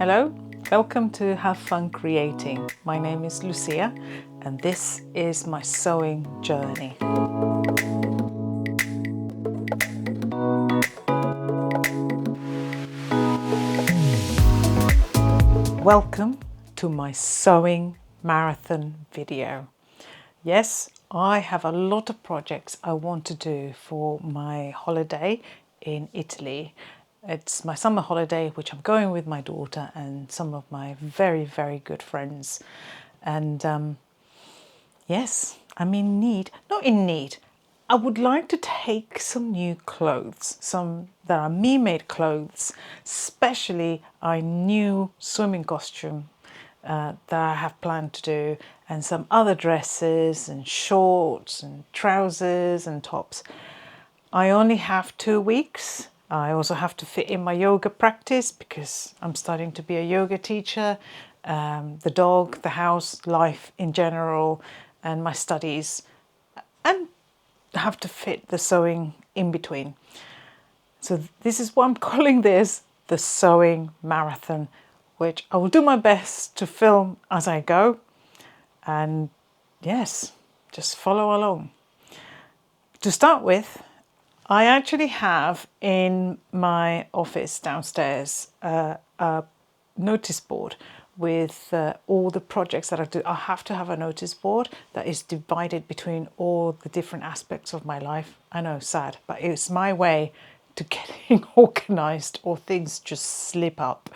Hello, welcome to Have Fun Creating. My name is Lucia and this is my sewing journey. Welcome to my sewing marathon video. Yes, I have a lot of projects I want to do for my holiday in Italy. It's my summer holiday, which I'm going with my daughter and some of my very, very good friends. And yes, I'm in need, not in need. I would like to take some new clothes, some that are me-made clothes, especially a new swimming costume that I have planned to do, and some other dresses and shorts and trousers and tops. I only have 2 weeks. I also have to fit in my yoga practice because I'm starting to be a yoga teacher, the dog, the house, life in general, and my studies, and have to fit the sewing in between. So this is what I'm calling this, the sewing marathon, which I will do my best to film as I go. And yes, just follow along. To start with, I actually have in my office downstairs a notice board with all the projects that I do. I have to have a notice board that is divided between all the different aspects of my life. I know, sad, but it's my way to getting organized or things just slip up.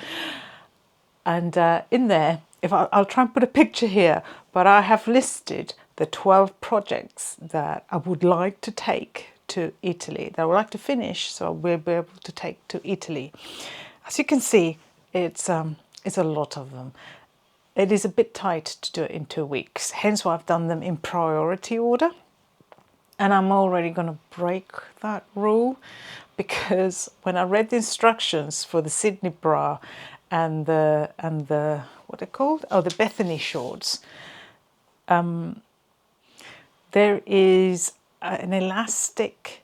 And in there, I'll try and put a picture here, but I have listed the 12 projects that I would like to take to Italy, that I would like to finish, so we'll be able to take to Italy. As you can see, it's a lot of them. It is a bit tight to do it in 2 weeks, hence why I've done them in priority order. And I'm already going to break that rule, because when I read the instructions for the Sydney bra and the what are they called? Oh, the Bethany shorts. There is an elastic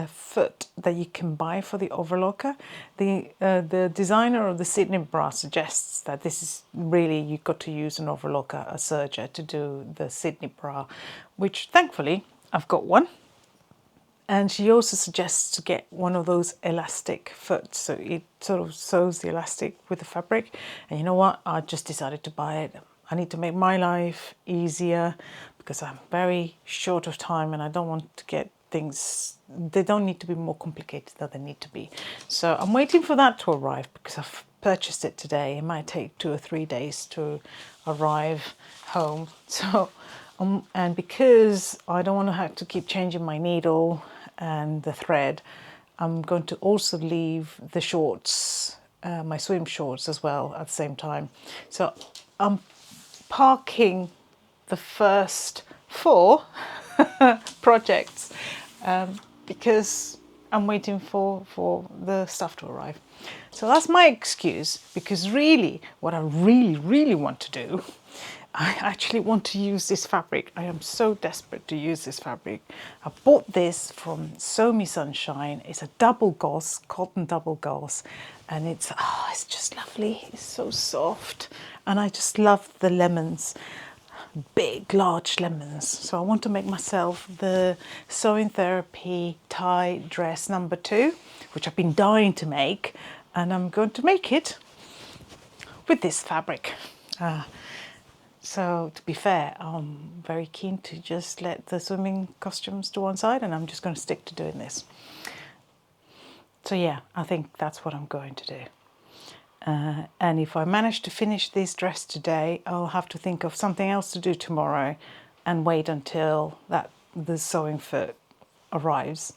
foot that you can buy for the overlocker. The designer of the Sydney bra suggests that this is really, you've got to use an overlocker, a serger, to do the Sydney bra, which thankfully I've got one. And she also suggests to get one of those elastic foots, so it sort of sews the elastic with the fabric. And you know what? I just decided to buy it. I need to make my life easier because I'm very short of time and I don't want to get things, they don't need to be more complicated than they need to be. So I'm waiting for that to arrive because I've purchased it today. It might take 2 or 3 days to arrive home. So, and because I don't want to have to keep changing my needle and the thread, I'm going to also leave the shorts, my swim shorts as well at the same time. So I'm parking the first 4 projects because I'm waiting for the stuff to arrive. So that's my excuse, because really what I really want to do, I actually want to use this fabric. I am so desperate to use this fabric. I bought this from Sew Me Sunshine. It's a double gauze, cotton double gauze, and it's just lovely. It's so soft, and I just love the lemons, big, large lemons. So I want to make myself the Sewing Therapy tie dress number 2, which I've been dying to make, and I'm going to make it with this fabric. So to be fair, I'm very keen to just let the swimming costumes to one side, and I'm just going to stick to doing this. So yeah, I think that's what I'm going to do. And if I manage to finish this dress today, I'll have to think of something else to do tomorrow and wait until the sewing foot arrives.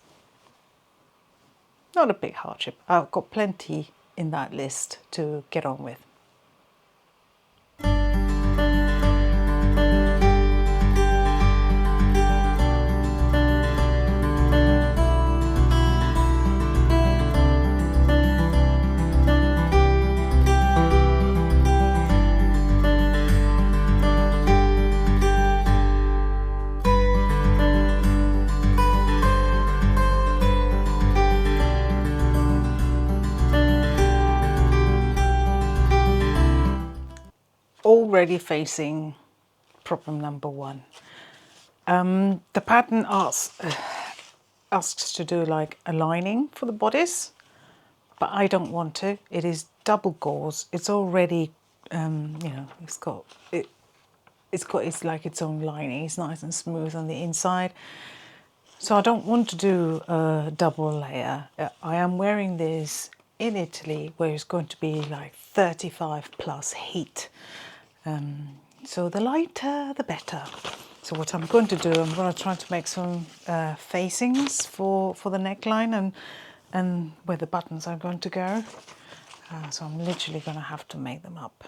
Not a big hardship. I've got plenty in that list to get on with. already facing problem number one. The pattern asks to do like a lining for the bodice, but I don't want to. It is double gauze. It's already, it's like its own lining. It's nice and smooth on the inside. So I don't want to do a double layer. I am wearing this in Italy, where it's going to be like 35 plus heat. So the lighter, the better. So what I'm going to do, I'm going to try to make some facings for the neckline and where the buttons are going to go. So I'm literally going to have to make them up,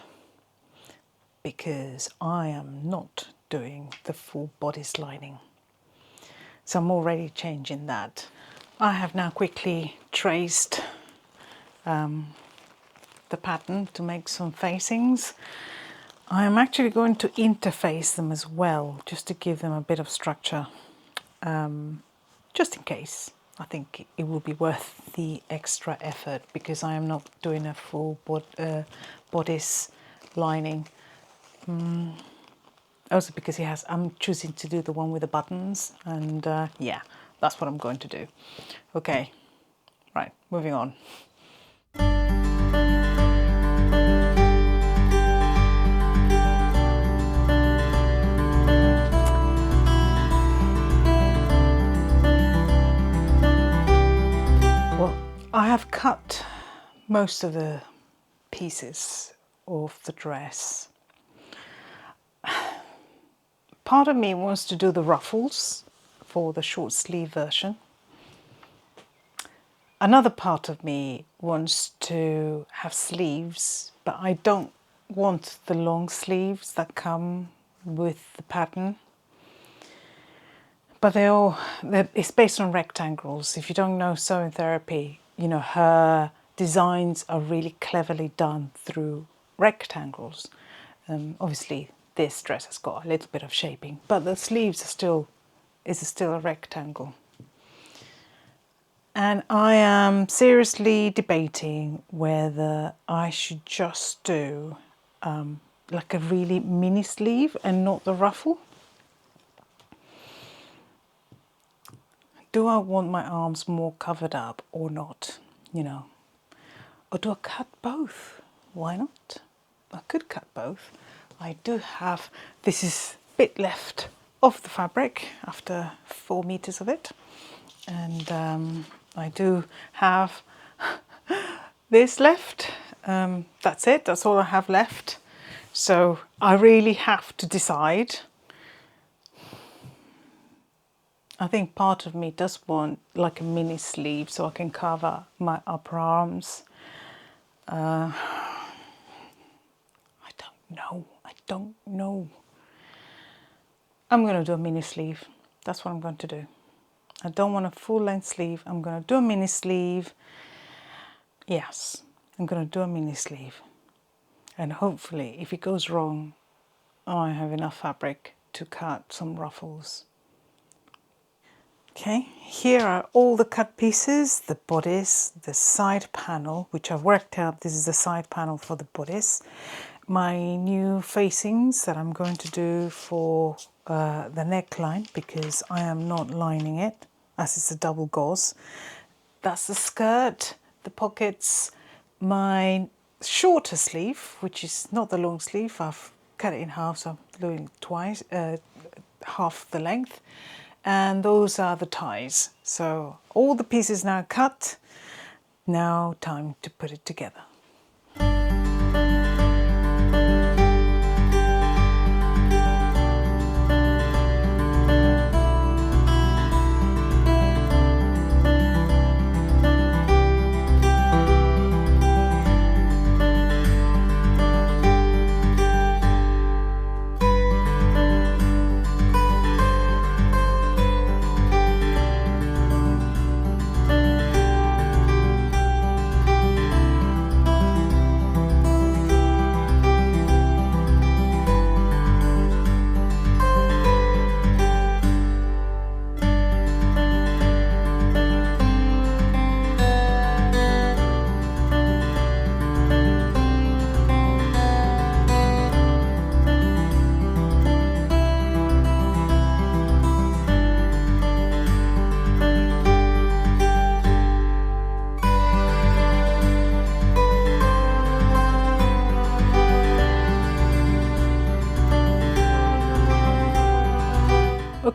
because I am not doing the full bodice lining. So I'm already changing that. I have now quickly traced the pattern to make some facings. I am actually going to interface them as well, just to give them a bit of structure, just in case. I think it will be worth the extra effort, because I am not doing a full bodice lining. Also because I'm choosing to do the one with the buttons, and yeah, that's what I'm going to do. Okay, right, moving on. Well, I have cut most of the pieces of the dress. Part of me wants to do the ruffles for the short sleeve version. Another part of me wants to have sleeves, but I don't want the long sleeves that come with the pattern. But it's based on rectangles. If you don't know sewing therapy, you know, her designs are really cleverly done through rectangles. Obviously, this dress has got a little bit of shaping, but the sleeves are still a rectangle. And I am seriously debating whether I should just do like a really mini sleeve and not the ruffle. Do I want my arms more covered up or not, you know? Or do I cut both? Why not? I could cut both. I do have, this is a bit left of the fabric after 4 meters of it. And I do have this left. That's it, that's all I have left. So I really have to decide. I think part of me does want like a mini sleeve so I can cover my upper arms. I don't know. I'm going to do a mini sleeve. That's what I'm going to do. I don't want a full length sleeve. I'm going to do a mini sleeve. Yes, I'm going to do a mini sleeve. And hopefully, if it goes wrong, I have enough fabric to cut some ruffles. Okay, here are all the cut pieces, the bodice, the side panel, which I've worked out. This is the side panel for the bodice. My new facings that I'm going to do for the neckline, because I am not lining it, as it's a double gauze. That's the skirt, the pockets, my shorter sleeve, which is not the long sleeve. I've cut it in half, so I'm doing twice, half the length. And those are the ties. So all the pieces now cut. Now time to put it together.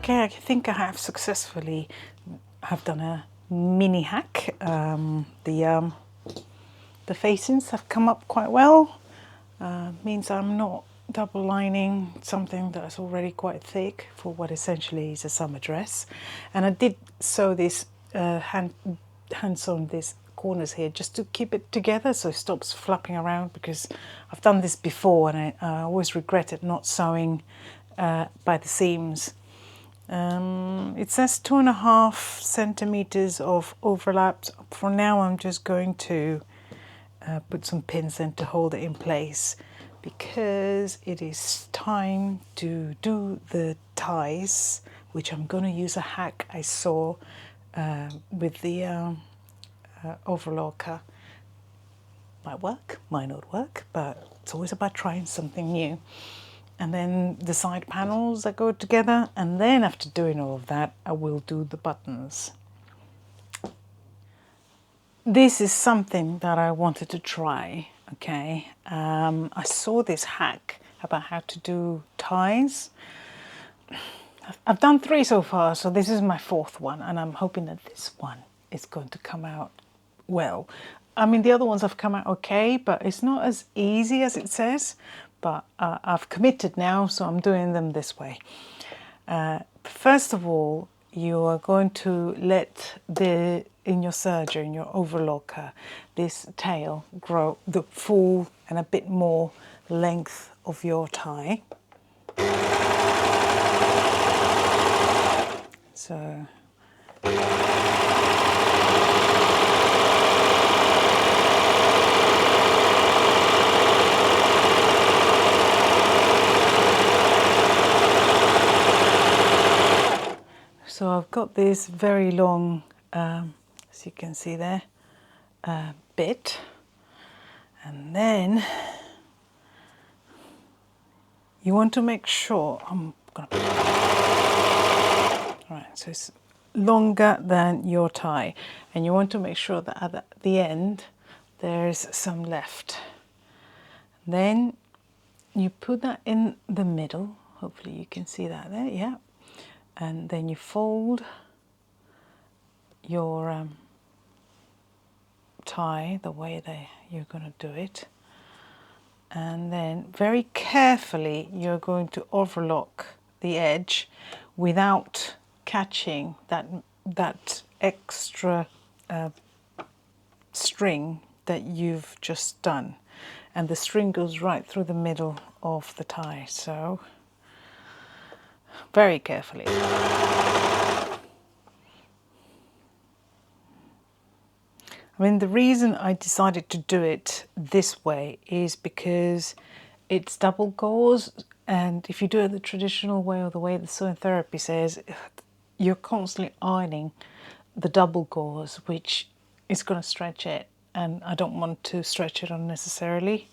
Okay, I think I have successfully done a mini hack. The facings have come up quite well. Means I'm not double lining something that's already quite thick for what essentially is a summer dress. And I did sew this hand sewn these corners here just to keep it together so it stops flapping around, because I've done this before and I always regretted not sewing by the seams. It says 2.5 centimeters of overlaps. For now I'm just going to put some pins in to hold it in place, because it is time to do the ties, which I'm going to use a hack I saw with the overlocker. Might work, might not work, but it's always about trying something new. And then the side panels that go together, and then after doing all of that I will do the buttons. This is something that I wanted to try, okay? I saw this hack about how to do ties. I've done 3 so far, so this is my 4th one, and I'm hoping that this one is going to come out well. I mean, the other ones have come out okay, but it's not as easy as it says. But I've committed now, so I'm doing them this way. First of all, you are going to let in your serger, in your overlocker, this tail grow the full and a bit more length of your tie. So I've got this very long, as you can see there, bit, and then you want to make sure, right, so it's longer than your tie, and you want to make sure that at the end there's some left. Then you put that in the middle, hopefully you can see that there, yeah. And then you fold your tie the way that you're going to do it, and then very carefully you're going to overlock the edge without catching that extra string that you've just done, and the string goes right through the middle of the tie, so very carefully. I mean, the reason I decided to do it this way is because it's double gauze, and if you do it the traditional way or the way the sewing therapy says, you're constantly ironing the double gauze, which is going to stretch it, and I don't want to stretch it unnecessarily.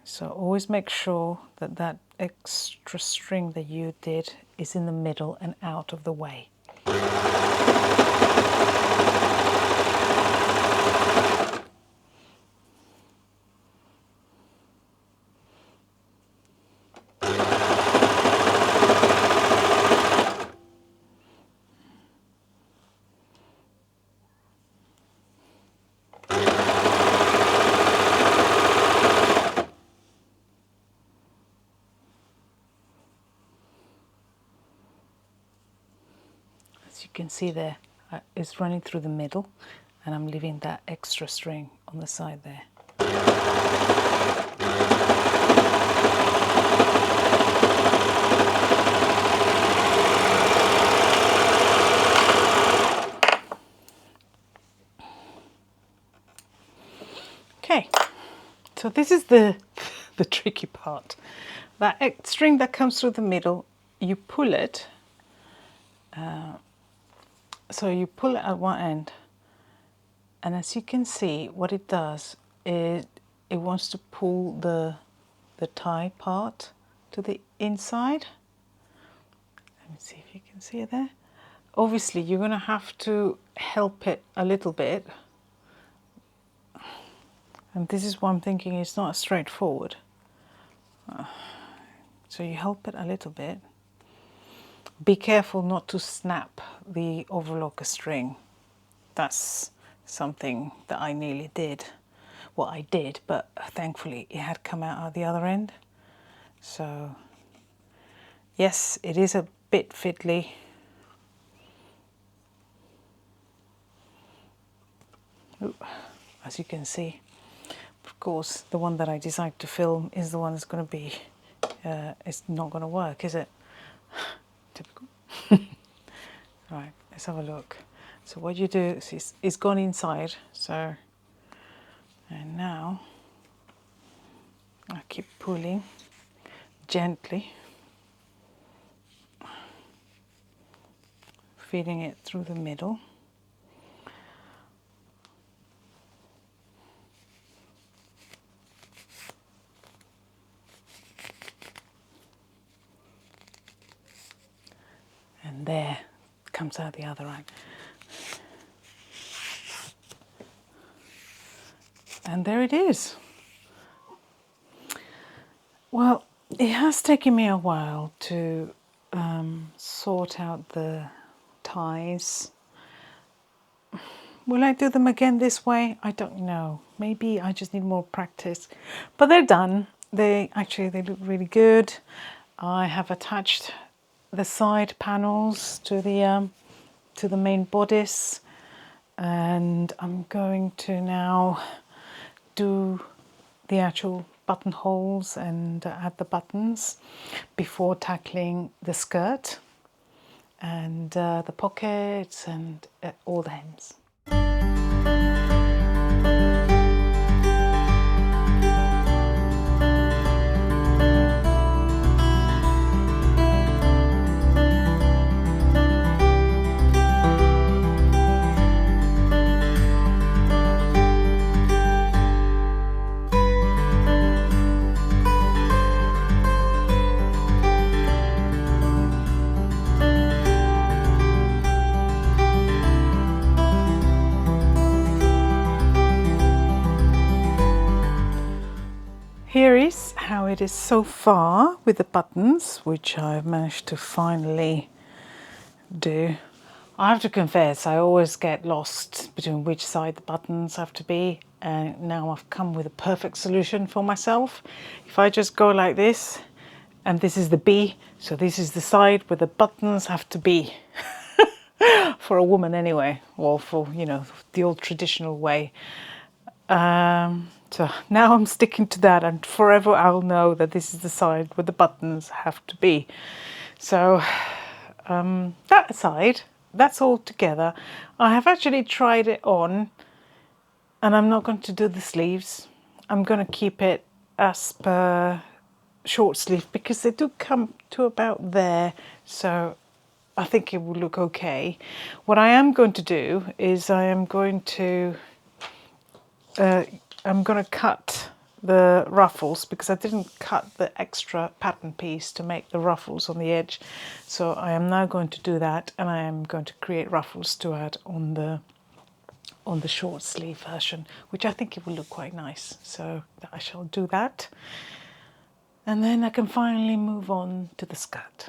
So always make sure that that extra string that you did is in the middle and out of the way. You can see there it's running through the middle, and I'm leaving that extra string on the side there. Okay, so this is the tricky part. That string that comes through the middle, you pull it. So you pull it at one end, and as you can see, what it does is it wants to pull the tie part to the inside. Let me see if you can see it there. Obviously, you're going to have to help it a little bit, and this is what I'm thinking, it's not straightforward. So you help it a little bit. Be careful not to snap the overlocker string. That's something that I nearly did. Well, I did, but thankfully it had come out at the other end. So yes, it is a bit fiddly. Ooh, as you can see, of course, the one that I decided to film is the one that's going to be, it's not going to work, is it? Typical. Right, let's have a look. So what you do is it's gone inside, so, and now I keep pulling gently, feeding it through the middle. And there comes out the other end. And there it is. Well, it has taken me a while to sort out the ties. Will I do them again this way? I don't know. Maybe I just need more practice. But they're done. They look really good. I have attached the side panels to the main bodice, and I'm going to now do the actual buttonholes and add the buttons before tackling the skirt and the pockets and all the hems. Here is how it is so far with the buttons, which I've managed to finally do. I have to confess, I always get lost between which side the buttons have to be, and now I've come with a perfect solution for myself. If I just go like this, and this is the B, so this is the side where the buttons have to be. For a woman anyway, or for, you know, the old traditional way. So now I'm sticking to that, and forever I'll know that this is the side where the buttons have to be. So that aside, that's all together. I have actually tried it on, and I'm not going to do the sleeves. I'm going to keep it as per short sleeve because they do come to about there. So I think it will look okay. What I am going to do is I'm going to cut the ruffles because I didn't cut the extra pattern piece to make the ruffles on the edge. So I am now going to do that, and I am going to create ruffles to add on the short sleeve version, which I think it will look quite nice. So I shall do that. And then I can finally move on to the skirt.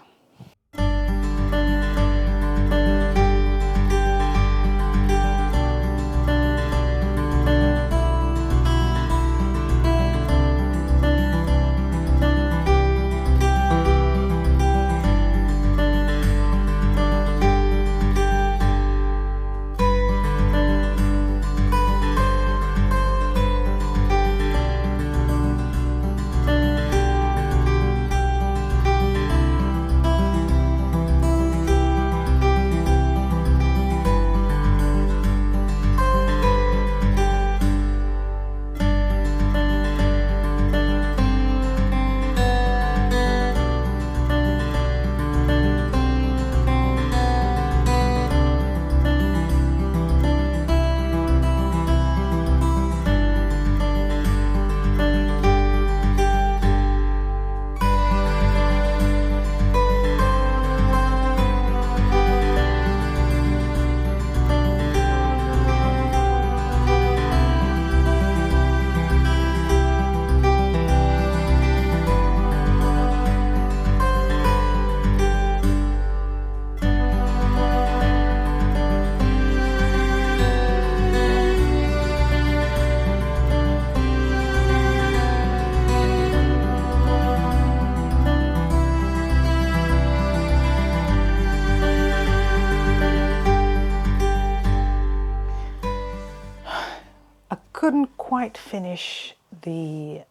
couldn't quite finish the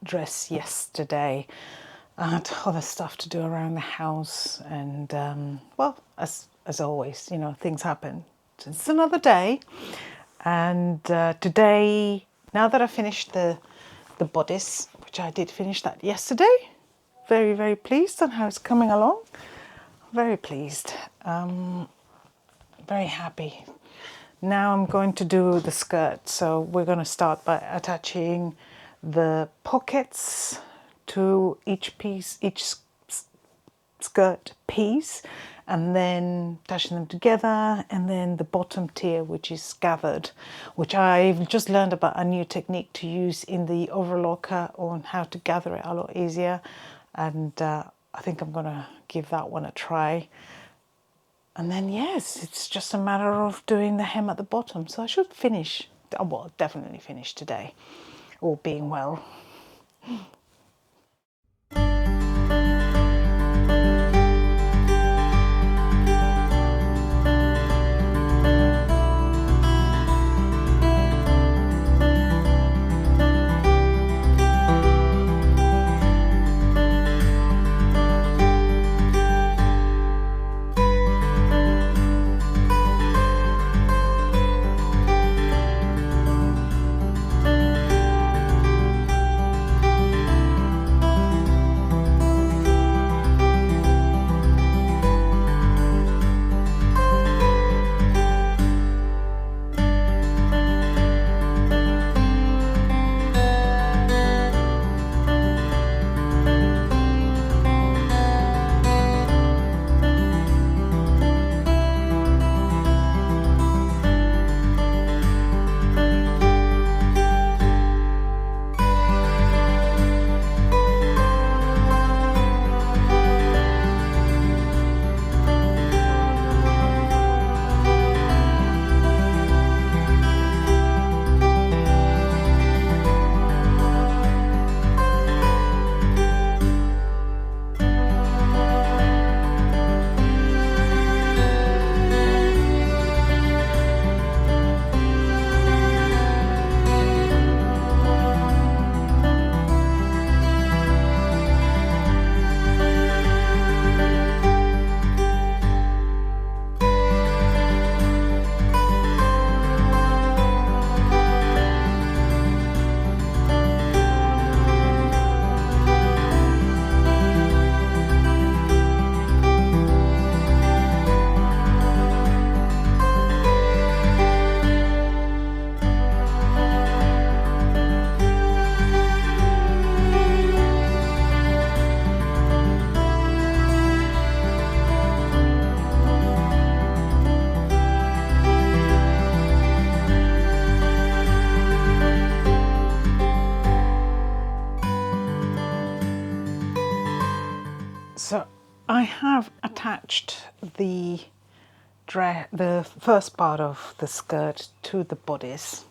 dress yesterday. I had other stuff to do around the house, and well, as always, you know, things happen. So it's another day, and today, now that I finished the bodice, which I did finish that yesterday, very pleased on how it's coming along. Very pleased. Very happy. Now I'm going to do the skirt. So we're going to start by attaching the pockets to each piece, each skirt piece, and then attaching them together, and then the bottom tier, which is gathered, which I've just learned about a new technique to use in the overlocker on how to gather it a lot easier, and I think I'm going to give that one a try. And then, yes, it's just a matter of doing the hem at the bottom. So I should finish, well, definitely finish today, all being well. So I have attached the first part of the skirt to the bodice.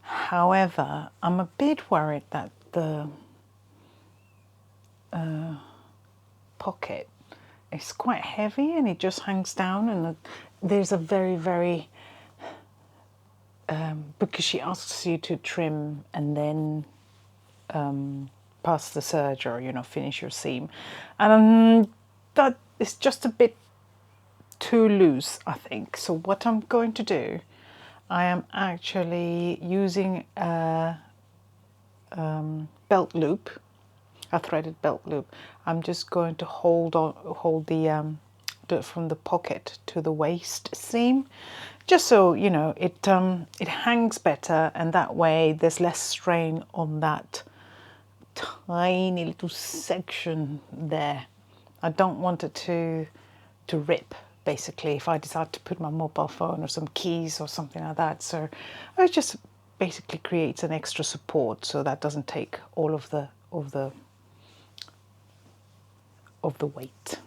However, I'm a bit worried that the pocket is quite heavy and it just hangs down, and there's a very because she asks you to trim and then pass the serger, you know, finish your seam, and that is just a bit too loose, I think. So what I'm going to do, I am actually using a belt loop, a threaded belt loop. I'm just going to hold the do it from the pocket to the waist seam, just so you know it hangs better, and that way there's less strain on that tiny little section there. I don't want it to rip, basically, if I decide to put my mobile phone or some keys or something like that. So it just basically creates an extra support, so that doesn't take all of the weight.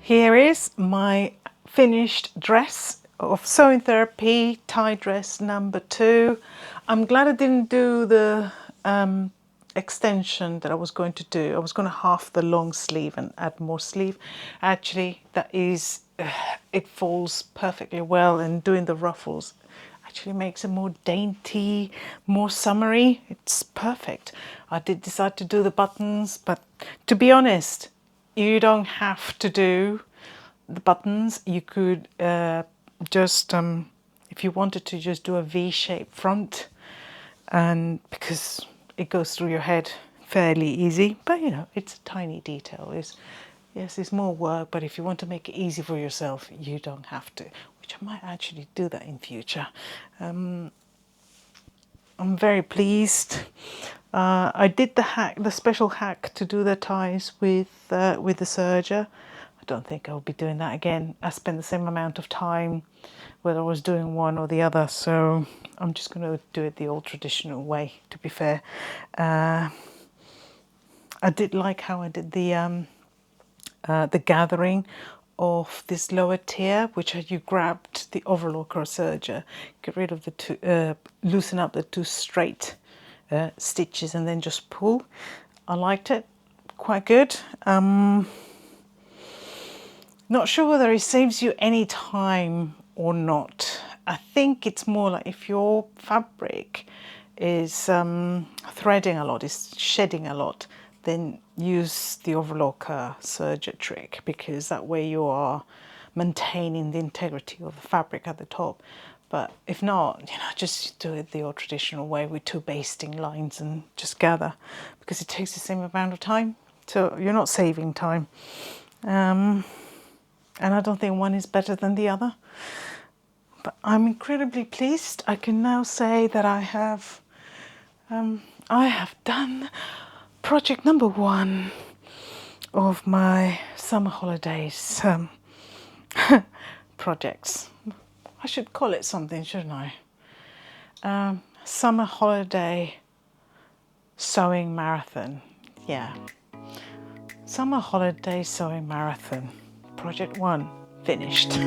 Here is my finished dress of Sewing Therapy tie dress number 2. I'm glad I didn't do the extension that I was going to do. I was going to half the long sleeve and add more sleeve. Actually, that is, it falls perfectly well, and doing the ruffles actually makes it more dainty, more summery. It's perfect. I did decide to do the buttons, but to be honest, you don't have to do the buttons. You could just, if you wanted to, just do a V-shaped front, and because it goes through your head fairly easy. But you know, it's a tiny detail. Yes, it's more work, but if you want to make it easy for yourself, you don't have to. Which I might actually do that in future. I'm very pleased. I did the special hack to do the ties with the serger. I don't think I'll be doing that again. I spent the same amount of time whether I was doing one or the other, so I'm just going to do it the old traditional way, to be fair. I did like how I did the gathering of this lower tier, which you grabbed the overlocker or serger, get rid of the two, loosen up the two straight stitches and then just pull. I liked it, quite good. Not sure whether it saves you any time or not. I think it's more like if your fabric is threading a lot, is shedding a lot, then use the overlocker serger trick, because that way you are maintaining the integrity of the fabric at the top. But if not, you know, just do it the old traditional way with 2 basting lines and just gather, because it takes the same amount of time, so you're not saving time. And I don't think one is better than the other. But I'm incredibly pleased. I can now say that I have done project number 1 of my summer holidays projects. I should call it something, shouldn't I? Summer holiday sewing marathon. Yeah. Summer holiday sewing marathon. Project 1 finished.